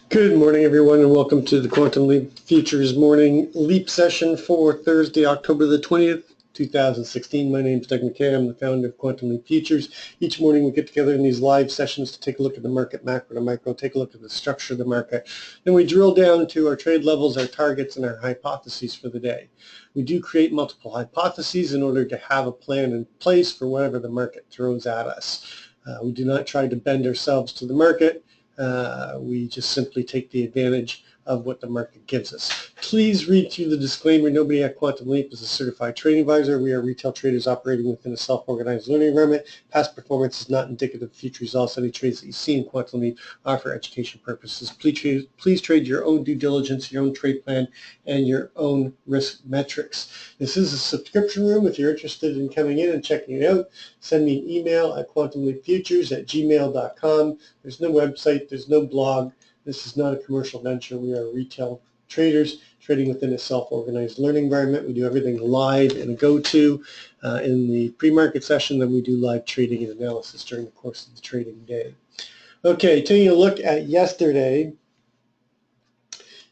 Good morning, everyone, and welcome to the Quantum Leap Futures Morning Leap Session for Thursday, October the 20th, 2016. My name is Doug McKay. I'm the founder of Quantum Leap Futures. Each morning we get together in these live sessions to take a look at the market, macro to micro, take a look at the structure of the market. Then we drill down to our trade levels, our targets, and our hypotheses for the day. We do create multiple hypotheses in order to have a plan in place for whatever the market throws at us. We do not try to bend ourselves to the market. We just simply take the advantage of what the market gives us. Please read through the disclaimer. Nobody at Quantum Leap is a certified trading advisor. We are retail traders operating within a self-organized learning environment. Past performance is not indicative of future results. Any trades that you see in Quantum Leap are for education purposes. Please trade your own due diligence, your own trade plan, and your own risk metrics. This is a subscription room. If you're interested in coming in and checking it out, send me an email at quantumleapfutures@gmail.com. There's no website. There's no blog. This is not a commercial venture. We are retail traders trading within a self-organized learning environment. We do everything live in a go-to in the pre-market session. Then we do live trading and analysis during the course of the trading day. Okay, taking a look at yesterday.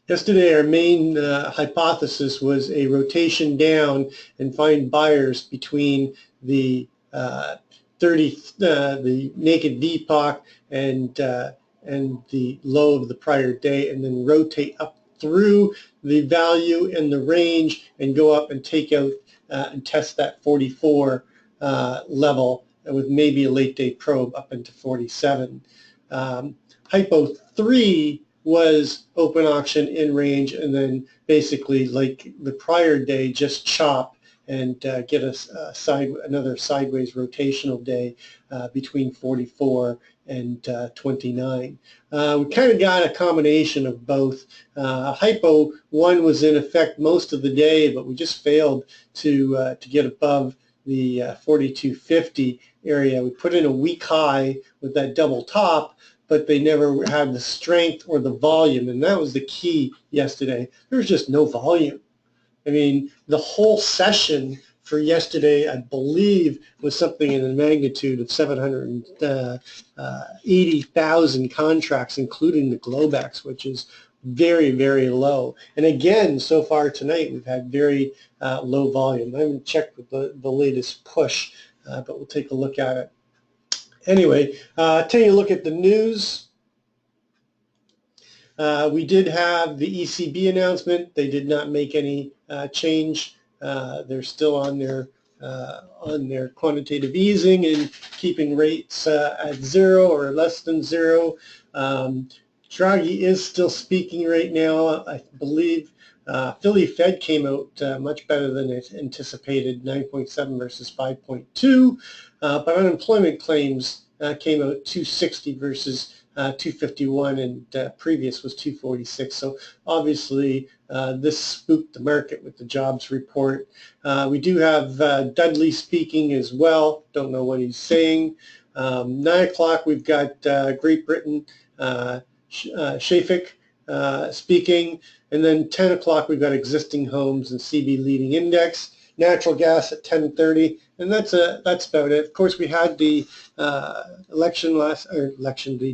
Yesterday, our main hypothesis was a rotation down and find buyers between the the naked VPOC and the low of the prior day, and then rotate up through the value and the range and go up and take out and test that 44 level with maybe a late day probe up into 47. Hypo 3 was open auction in range, and then basically like the prior day just chop and get us another sideways rotational day between 44 and 29. We kind of got a combination of both. Hypo 1 was in effect most of the day, but we just failed to get above the 4250 area. We put in a weak high with that double top, but they never had the strength or the volume, and that was the key yesterday. There was just no volume. I mean, the whole session for yesterday, I believe, was something in the magnitude of 780,000 contracts, including the Globex, which is very, very low. And again, so far tonight, we've had very low volume. I haven't checked with the latest push, but we'll take a look at it. Anyway, taking a look at the news. We did have the ECB announcement. They did not make any change. They're still on their quantitative easing and keeping rates at zero or less than zero. Draghi is still speaking right now. I believe Philly Fed came out much better than it anticipated, 9.7 versus 5.2, but unemployment claims came out 260 versus 251, and previous was 246. So obviously this spooked the market with the jobs report. We do have Dudley speaking as well. Don't know what he's saying. 9 o'clock we've got Great Britain, Shafik speaking, and then 10 o'clock we've got existing homes and CB leading index. Natural gas at 10:30, and that's about it. Of course, we had the the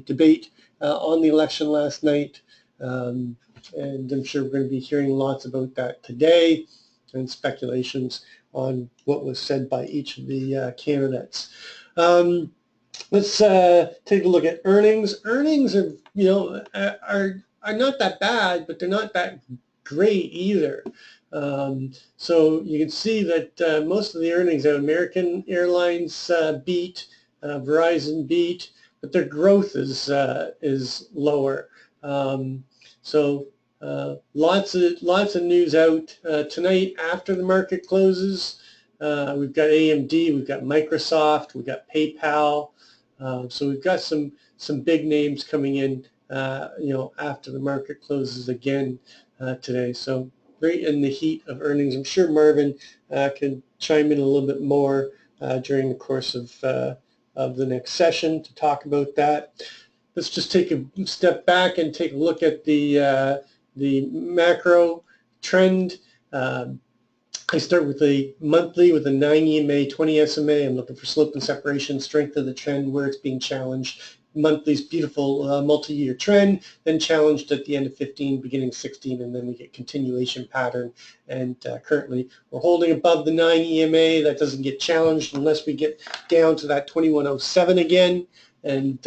debate on the election last night, and I'm sure we're going to be hearing lots about that today, and speculations on what was said by each of the candidates. Let's take a look at earnings. Earnings are are not that bad, but they're not that great either. So you can see that most of the earnings out, American Airlines beat, Verizon beat, but their growth is lower. So lots of news out tonight after the market closes. We've got AMD, we've got Microsoft, we've got PayPal. So we've got some big names coming in, after the market closes again today. So right in the heat of earnings. I'm sure Marvin can chime in a little bit more during the course of the next session to talk about that. Let's just take a step back and take a look at the macro trend. I start with the monthly with a 9 EMA, 20 SMA. I'm looking for slope and separation, strength of the trend, where it's being challenged, monthly's beautiful multi-year trend, then challenged at the end of 15, beginning 16, and then we get continuation pattern. And currently we're holding above the 9 EMA. That doesn't get challenged unless we get down to that 2107 again. And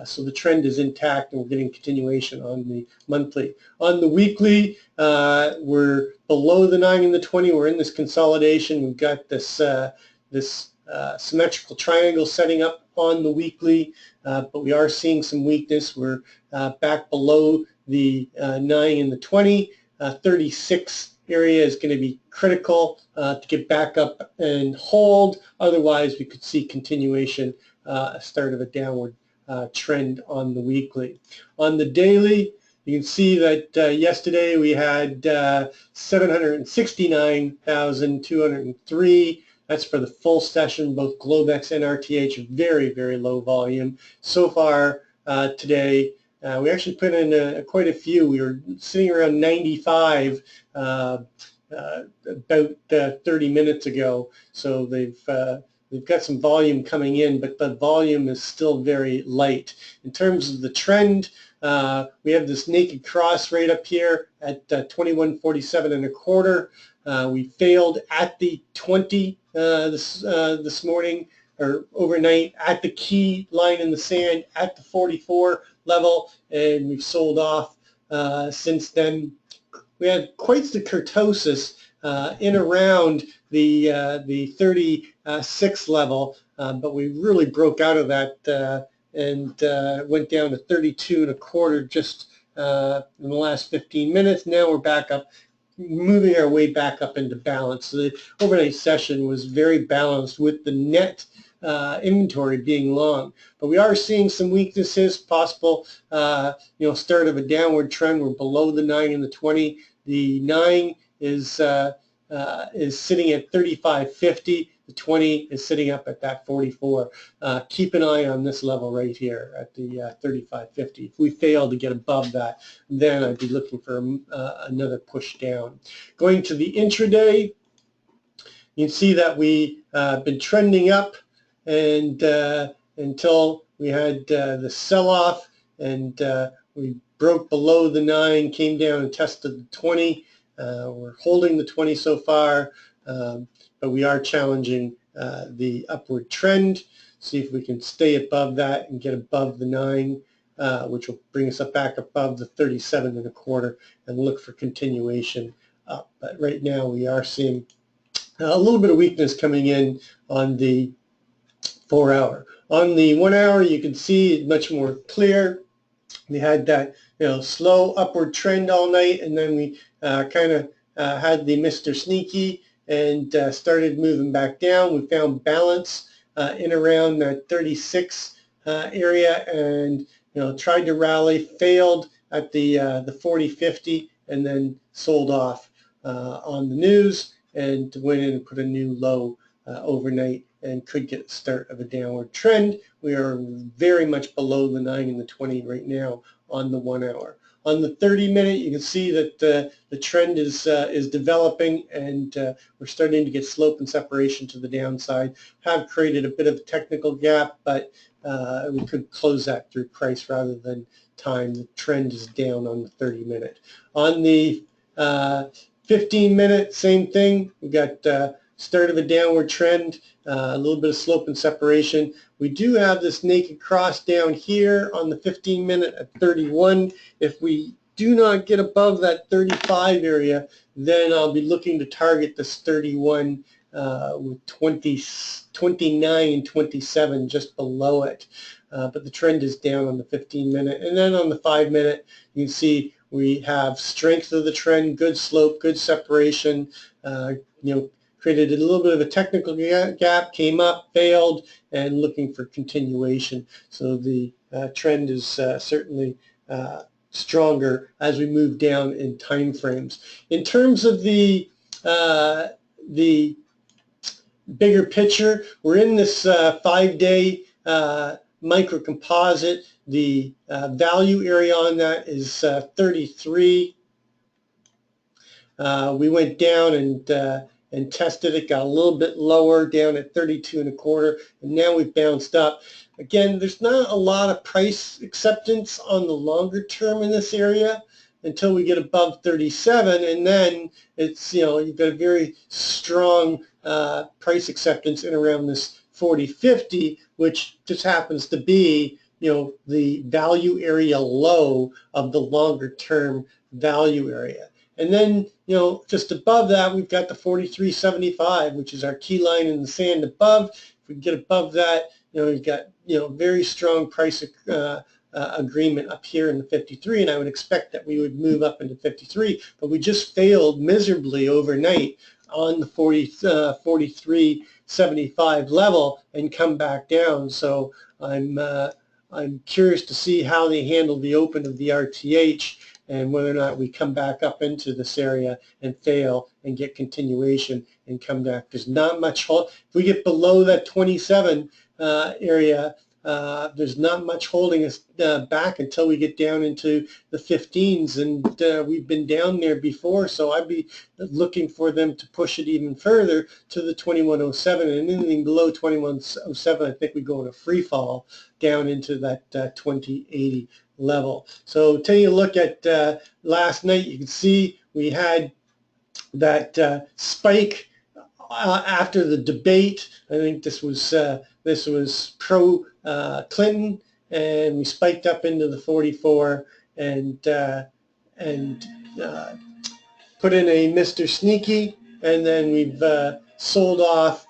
so the trend is intact, and we're getting continuation on the monthly. On the weekly, we're below the 9 and the 20. We're in this consolidation. We've got this symmetrical triangle setting up on the weekly, but we are seeing some weakness. We're back below the 9 and the 20. 36 area is going to be critical to get back up and hold. Otherwise, we could see continuation, a start of a downward trend on the weekly. On the daily, you can see that yesterday we had 769,203. That's for the full session, both Globex and RTH, very, very low volume. So far today, we actually put in quite a few. We were sitting around 95 about 30 minutes ago. So they've got some volume coming in, but the volume is still very light. In terms of the trend, we have this naked cross right up here at 2147 and a quarter. We failed at the 20 this morning or overnight at the key line in the sand at the 44 level, and we've sold off since then. We had quite the kurtosis in around the 36 level, but we really broke out of that and went down to 32 and a quarter just in the last 15 minutes. Now we're back up, moving our way back up into balance. So the overnight session was very balanced with the net inventory being long, but we are seeing some weaknesses, possible start of a downward trend. We're below the 9 and the 20. The 9 is sitting at 35.50. The 20 is sitting up at that 44. Keep an eye on this level right here at the 35.50. If we fail to get above that, then I'd be looking for another push down. Going to the intraday, you can see that we been trending up and until we had the sell-off, and we broke below the 9, came down and tested the 20. We're holding the 20 so far, but we are challenging the upward trend. See if we can stay above that and get above the 9, which will bring us up back above the 37 and a quarter, and look for continuation up. But right now we are seeing a little bit of weakness coming in on the 4 hour. On the 1 hour, you can see it much more clear. We had that slow upward trend all night, and then we kind of had the Mr. Sneaky and started moving back down. We found balance in around that 36 area, and tried to rally, failed at the 40.50, and then sold off on the news and went in and put a new low overnight, and could get the start of a downward trend. We are very much below the 9 and the 20 right now on the 1 hour. On the 30-minute, you can see that the trend is developing, and we're starting to get slope and separation to the downside. Have created a bit of a technical gap, but we could close that through price rather than time. The trend is down on the 30-minute. On the 15-minute, same thing. We got start of a downward trend, a little bit of slope and separation. We do have this naked cross down here on the 15-minute at 31. If we do not get above that 35 area, then I'll be looking to target this 31 with 29 and 27 just below it. But the trend is down on the 15-minute. And then on the 5-minute, you can see we have strength of the trend, good slope, good separation, created a little bit of a technical gap, came up, failed, and looking for continuation. So the trend is certainly stronger as we move down in time frames. In terms of the bigger picture, we're in this 5-day micro composite. The value area on that is 33. We went down and tested it, got a little bit lower down at 32 and a quarter, and now we've bounced up. Again, there's not a lot of price acceptance on the longer term in this area until we get above 37, and then it's, you've got a very strong price acceptance in around this 40.50, which just happens to be, the value area low of the longer term value area. And then, just above that, we've got the 43.75, which is our key line in the sand above. If we get above that, you've got, very strong price agreement up here in the 53, and I would expect that we would move up into 53, but we just failed miserably overnight on the 43.75 level and come back down. So I'm curious to see how they handle the open of the RTH and whether or not we come back up into this area and fail and get continuation and come back. There's not much hold. If we get below that 27 area, there's not much holding us back until we get down into the 15s, and we've been down there before, so I'd be looking for them to push it even further to the 2107, and anything below 2107, I think we go in a free fall down into that 2080 level. So taking a look at last night, you can see we had that spike after the debate. I think this was pro Clinton, and we spiked up into the 44 and put in a Mr. Sneaky, and then we've sold off,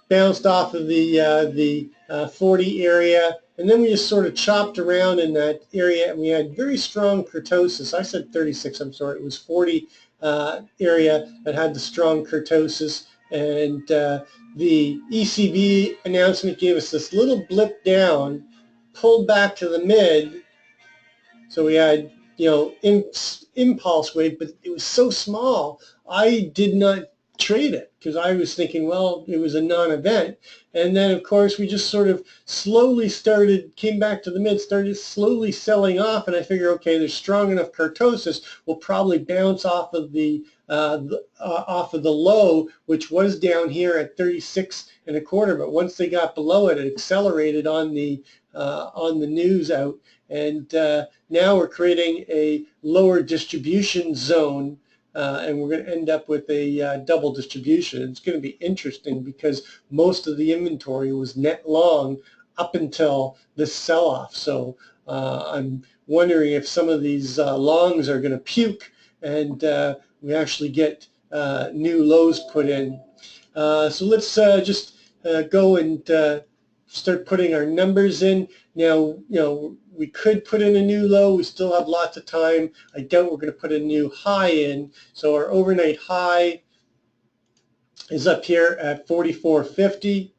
bounced off of the 40 area, and then we just sort of chopped around in that area, and we had very strong kurtosis. I said 36, I'm sorry, it was 40 area that had the strong kurtosis, and the ECB announcement gave us this little blip down, pulled back to the mid, so we had, impulse wave, but it was so small, I did not trade it because I was thinking, well, it was a non-event. And then, of course, we just sort of slowly came back to the mid, started slowly selling off, and I figure, okay, there's strong enough kurtosis, we'll probably bounce off of the low, which was down here at 36 and a quarter, but once they got below it, it accelerated on the news out, and now we're creating a lower distribution zone, and we're going to end up with a double distribution. It's going to be interesting because most of the inventory was net long up until this sell-off. So I'm wondering if some of these longs are going to puke and we actually get new lows put in. So let's just go and start putting our numbers in. Now, we could put in a new low. We still have lots of time. I doubt we're going to put a new high in. So our overnight high is up here at 44.50.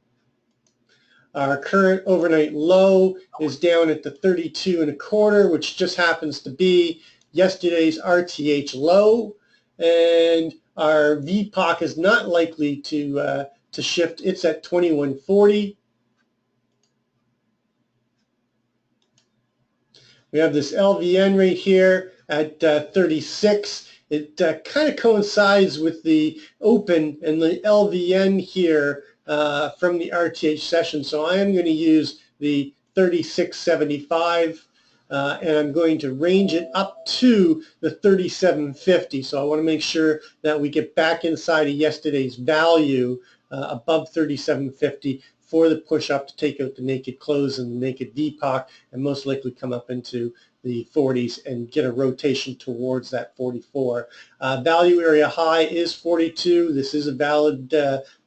Our current overnight low is down at the 32 and a quarter, which just happens to be yesterday's RTH low. And our VPOC is not likely to shift. It's at 2140. We have this LVN right here at 36. It kind of coincides with the open and the LVN here from the RTH session. So I am going to use the 36.75 and I'm going to range it up to the 37.50. So I want to make sure that we get back inside of yesterday's value above 37.50 for the push up to take out the naked close and the naked VPOC, and most likely come up into the 40s and get a rotation towards that 44. Value area high is 42. This is a valid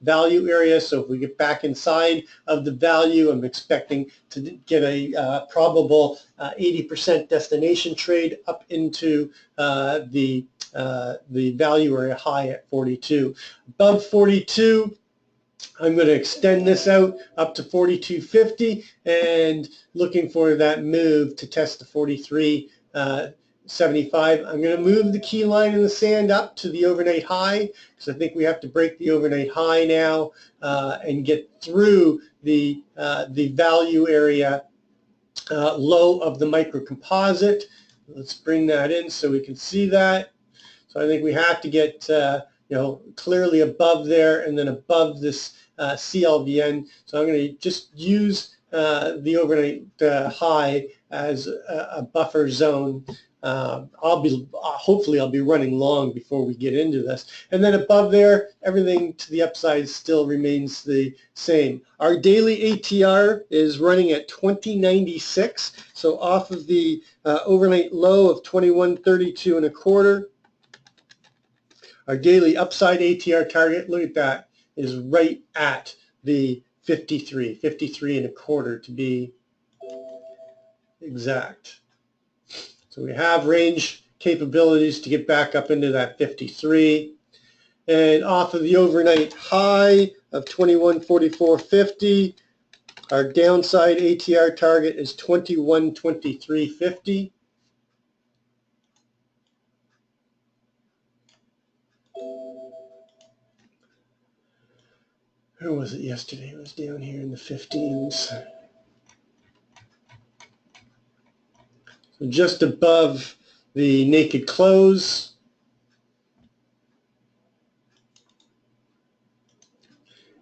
value area, so if we get back inside of the value, I'm expecting to get a probable 80% destination trade up into the value area high at 42. Above 42, I'm going to extend this out up to 42.50 and looking for that move to test the 43.75. I'm going to move the key line in the sand up to the overnight high because I think we have to break the overnight high now and get through the value area low of the micro composite. Let's bring that in so we can see that. So I think we have to get clearly above there and then above this CLVN. So I'm going to just use the overnight high as a buffer zone. Hopefully I'll be running long before we get into this. And then above there, everything to the upside still remains the same. Our daily ATR is running at 2096, so off of the overnight low of 2132 and a quarter. Our daily upside ATR target, look at that, is right at the 53 and a quarter to be exact. So we have range capabilities to get back up into that 53. And off of the overnight high of 2144.50, our downside ATR target is 2123.50. Where was it yesterday? It was down here in the 15s. So just above the naked close.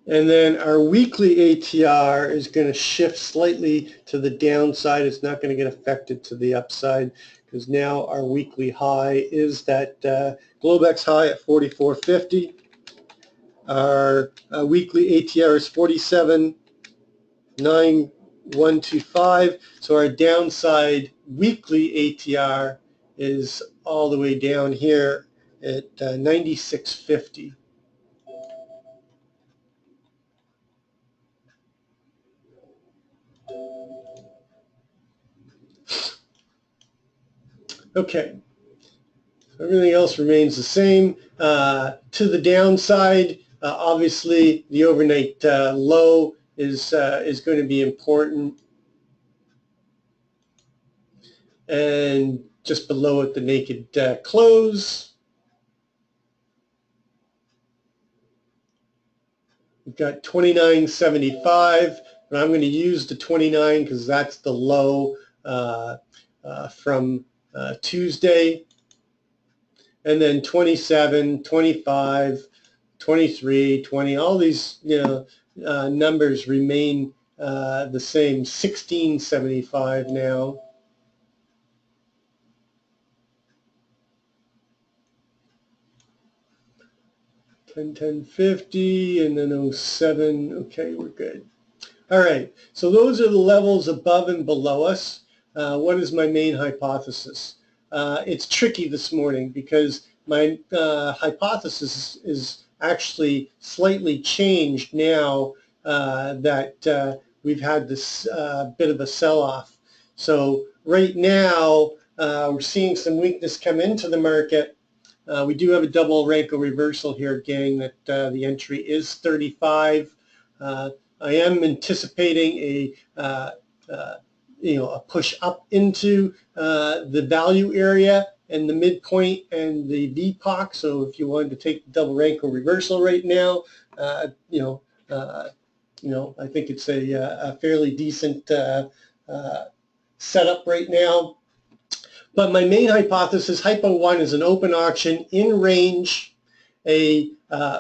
And then our weekly ATR is going to shift slightly to the downside. It's not going to get affected to the upside because now our weekly high is that Globex high at 44.50. Our weekly ATR is 47.9125. So our downside weekly ATR is all the way down here at 96.50. Okay, so everything else remains the same. To the downside, obviously the overnight low is going to be important. And just below it, the naked close. We've got 29.75, and I'm going to use the 29 because that's the low from Tuesday. And then 27, 25, 23, 20, all these numbers remain the same. 16.75 now. 10.50 and then 07. Okay, we're good. All right, so those are the levels above and below us. What is my main hypothesis? It's tricky this morning because my hypothesis is actually slightly changed now that we've had this bit of a sell-off. So right now we're seeing some weakness come into the market. We do have a double Renko reversal here, gang, that the entry is 35. I am anticipating a push up into the value area and the midpoint and the VPOC. So if you wanted to take the double Renko reversal right now, I think it's a fairly decent setup right now. But my main hypothesis, Hypo 1, is an open auction in range, a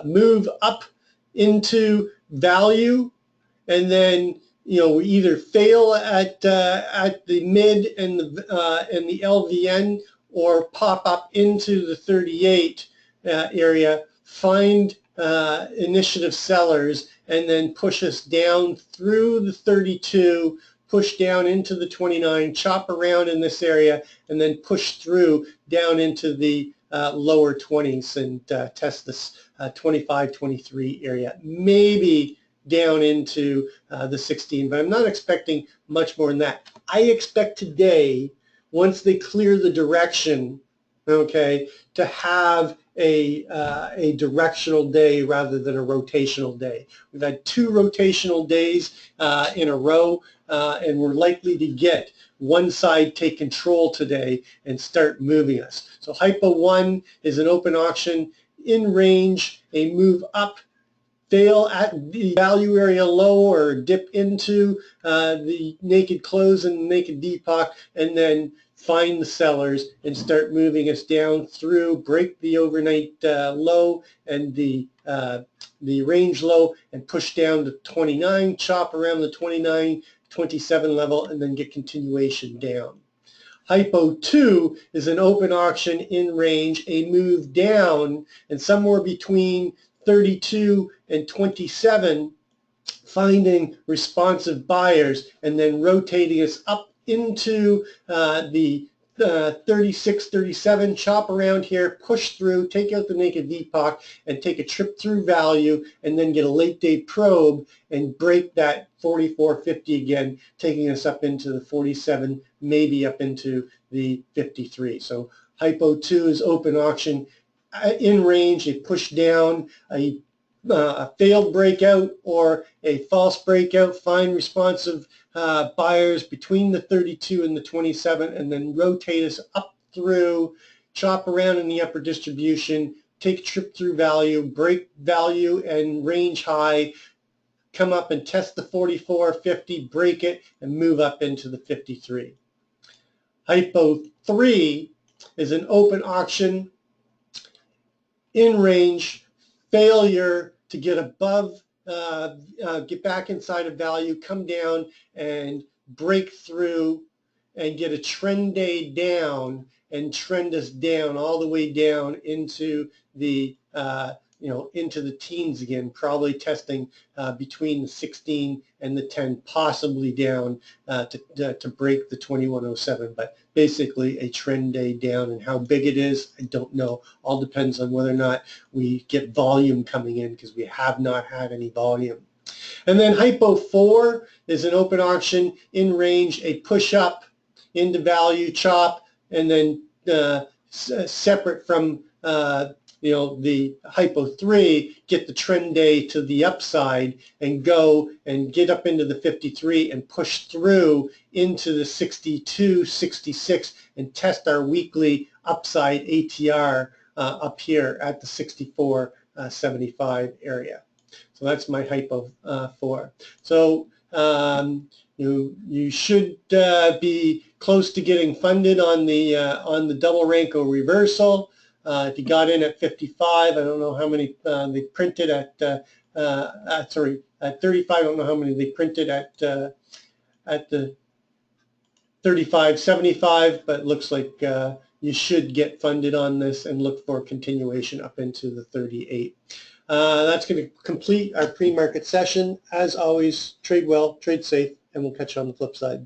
move up into value, and then we either fail at the mid and the LVN or pop up into the 38 area, find initiative sellers, and then push us down through the 32, push down into the 29, chop around in this area, and then push through down into the lower 20s and test this 25, 23 area. Maybe down into the 16, but I'm not expecting much more than that. I expect today, once they clear the direction, okay, to have a directional day rather than a rotational day. We've had 2 rotational days in a row, and we're likely to get one side take control today and start moving us. So Hypo 1 is an open auction in range, a move up, fail at the value area low or dip into the naked close and naked VPOC, and then find the sellers and start moving us down through, break the overnight low and the range low, and push down to 29, chop around the 29, 27 level and then get continuation down. Hypo 2 is an open auction in range, a move down, and somewhere between 32 and 27, finding responsive buyers and then rotating us up into the 36, 37, chop around here, push through, take out the naked VPOC, and take a trip through value, and then get a late day probe and break that 44.50 again, taking us up into the 47, maybe up into the 53. So Hypo 2 is open auction in range, a push down, a failed breakout or a false breakout, find responsive buyers between the 32 and the 27, and then rotate us up through, chop around in the upper distribution, take a trip through value, break value and range high, come up and test the 44.50, break it, and move up into the 53. Hypo 3 is an open auction in range, failure to get above, get back inside of value, come down and break through and get a trend day down and trend us down all the way down into the into the teens again, probably testing between the 16 and the 10, possibly down to break the 2107, but basically a trend day down. And how big it is, I don't know. All depends on whether or not we get volume coming in, because we have not had any volume. And then Hypo 4 is an open auction in range, a push up into value, chop, and then separate from the Hypo 3, get the trend day to the upside and go and get up into the 53 and push through into the 62, 66 and test our weekly upside ATR up here at the 64.75 area. So that's my Hypo 4. So you should be close to getting funded on the double Renko reversal. If you got in at 55, I don't know how many they printed at 35. I don't know how many they printed at the 35.75, but it looks like you should get funded on this and look for continuation up into the 38. That's going to complete our pre-market session. As always, trade well, trade safe, and we'll catch you on the flip side.